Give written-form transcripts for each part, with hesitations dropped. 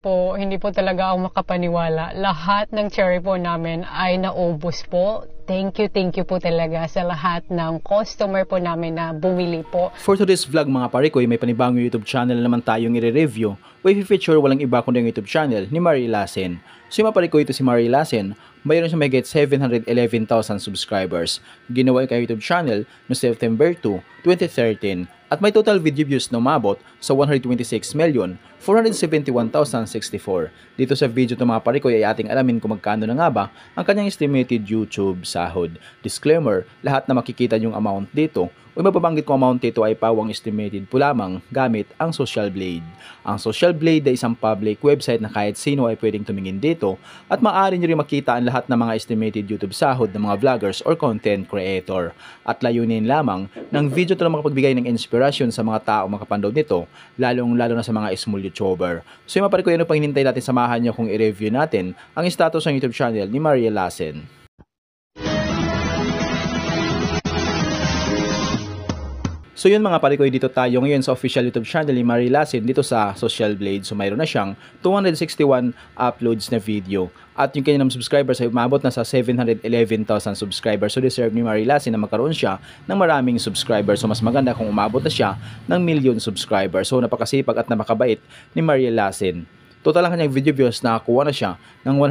Po, hindi po talaga ako makapaniwala. Lahat ng cherry po namin ay naubos po. Thank you po talaga sa lahat ng customer po namin na bumili po. For today's vlog mga parikoy, may panibagong YouTube channel na naman tayong i-review. I-feature walang iba kundi yung YouTube channel ni Marie Lassen. So yung mga parikoy, ito si Marie Lassen. Mayroon siya mahigit 711,000 subscribers. Ginawa yung YouTube channel no September 2, 2013. At may total video views na umabot sa 126,471,064. Dito sa video ng mga parikoy ay ating alamin kung magkano na nga ba ang kanyang estimated YouTube sahod. Disclaimer, lahat na makikita yung amount dito o mapabanggit kung amount dito ay pawang estimated po lamang gamit ang Social Blade. Ang Social Blade ay isang public website na kahit sino ay pwedeng tumingin dito at maaari nyo rin makita ang lahat ng mga estimated YouTube sahod ng mga vloggers or content creator. At layunin lamang ng video ito na makapagbigay ng inspirasyon sa mga tao makapanood nito, lalo na sa mga small YouTuber. So yung maparikoy, ano pang hinintay natin, samahan nyo kung i-review natin ang status ng YouTube channel ni Marie Lassen. So yun mga parikoy, dito tayo ngayon sa official YouTube channel ni Marie Lassen dito sa Social Blade. So mayroon na siyang 261 uploads na video. At yung kanyang subscribers ay umabot na sa 711,000 subscribers. So deserve ni Marie Lassen na magkaroon siya ng maraming subscribers. So mas maganda kung umabot na siya ng million subscribers. So napakasipag at napakabait ni Marie Lassen. Total ang kanyang video views, nakakuha na siya ng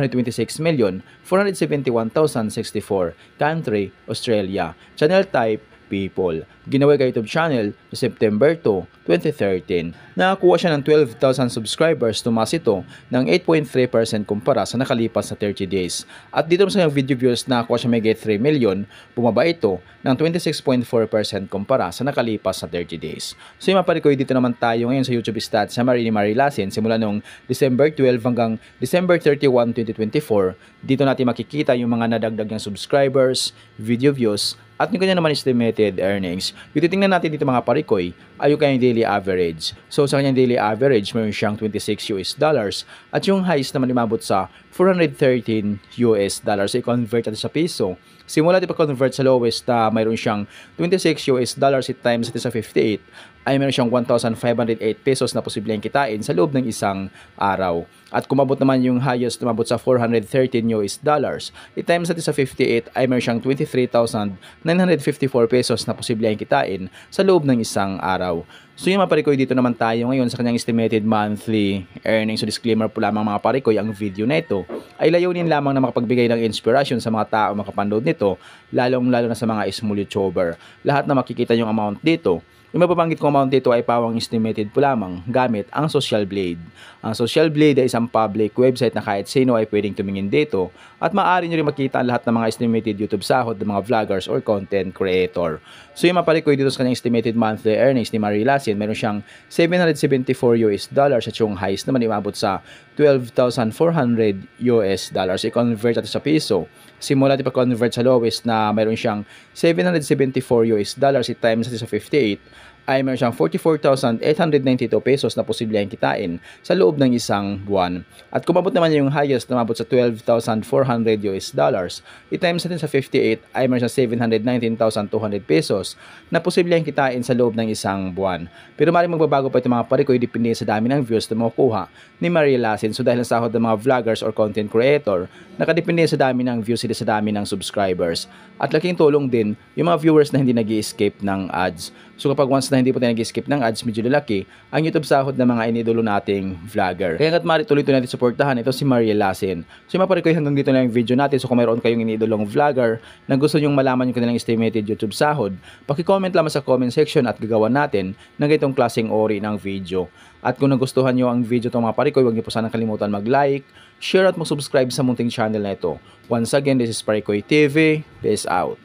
126,471,064. Country, Australia. Channel type, people. Ginawa kay YouTube channel sa September 2, 2013. Nakakuha siya ng 12,000 subscribers, tumaas ito ng 8.3% kumpara sa nakalipas na 30 days. At dito sa kanyang video views, nakakuha siya may 3 million, bumaba ito ng 26.4% kumpara sa nakalipas na 30 days. So yung maparikoy, dito naman tayo ngayon sa YouTube stats sa Marie Lassen simula noong December 12 hanggang December 31, 2024. Dito natin makikita yung mga nadagdag ng subscribers, video views, at yung kanya naman estimated earnings. Yung titingnan natin dito mga parikoy ay yung kanyang daily average. So sa kanyang daily average, mayroon siyang 26 US dollars at yung highest naman umabot sa 413 US dollars. So i-convert natin sa piso. Simula natin pa-convert sa lowest na mayroon siyang 26 US dollars times ito sa 58 ay mayroon siyang 1,508 pesos na posibleng kitain sa loob ng isang araw. At kumabot naman yung highest, umabot sa 413 US dollars. I-times natin sa 58 ay mayroon siyang 23,954 pesos na posibleng kitain sa loob ng isang araw. So yung mga parikoy, dito naman tayo ngayon sa kanyang estimated monthly earnings. So disclaimer po lamang mga parikoy, ang video na ito ay layunin lamang na makapagbigay ng inspiration sa mga tao makapanood nito, lalo na sa mga small YouTuber. Lahat na makikita yung amount dito, yung mapabanggit kong amount dito ay pawang estimated po lamang gamit ang Social Blade. Ang Social Blade ay isang public website na kahit sino ay pwedeng tumingin dito at maaari nyo rin makita ang lahat ng mga estimated YouTube sahod ng mga vloggers or content creator. So yung maparikoy dito sa kanyang estimated monthly earnings ni Marie Lassen, meron siyang 774 US dollars at yung highest naman umabot sa 12,400 US dollars. I-convert natin sa piso. Simula natin pa-convert sa lowest na mayroon siyang 774 US dollars, i-times natin sa 58 ay mayroon siyang 44,892 pesos na posibleng kitain sa loob ng isang buwan. At kumabot naman yung highest na umabot sa 12,400 US dollars, i-times natin sa 58 ay mayroon siyang 719,200 pesos na posibleng kitain sa loob ng isang buwan. Pero maaaring magbabago pa itong mga parikoy, depende sa dami ng views na makukuha ni Marie Lassen. So dahil ang sahod ng mga vloggers or content creator, nakadepende sa dami ng views, sa dami ng subscribers. At laking tulong din yung mga viewers na hindi nag-i-escape ng ads. So kapag once na hindi po tayo nag-skip ng ads, medyo lalaki ang YouTube sahod ng mga inidolo nating vlogger. Kaya nga't maaari tuloy-tuloy natin suportahan ito si Marie Lassen. So yung maparikoy, hanggang dito na yung video natin. So kung mayroon kayong inidolong vlogger na gusto nyong malaman yung kanilang estimated YouTube sahod, paki-comment lamang sa comment section at gagawan natin ng ganitong klaseng ori ng video. At kung nagustuhan nyo ang video itong mga parikoy, huwag niyo po sanang kalimutan mag-like, share at mag-subscribe sa munting channel na ito. Once again, this is Parikoy TV. Peace out.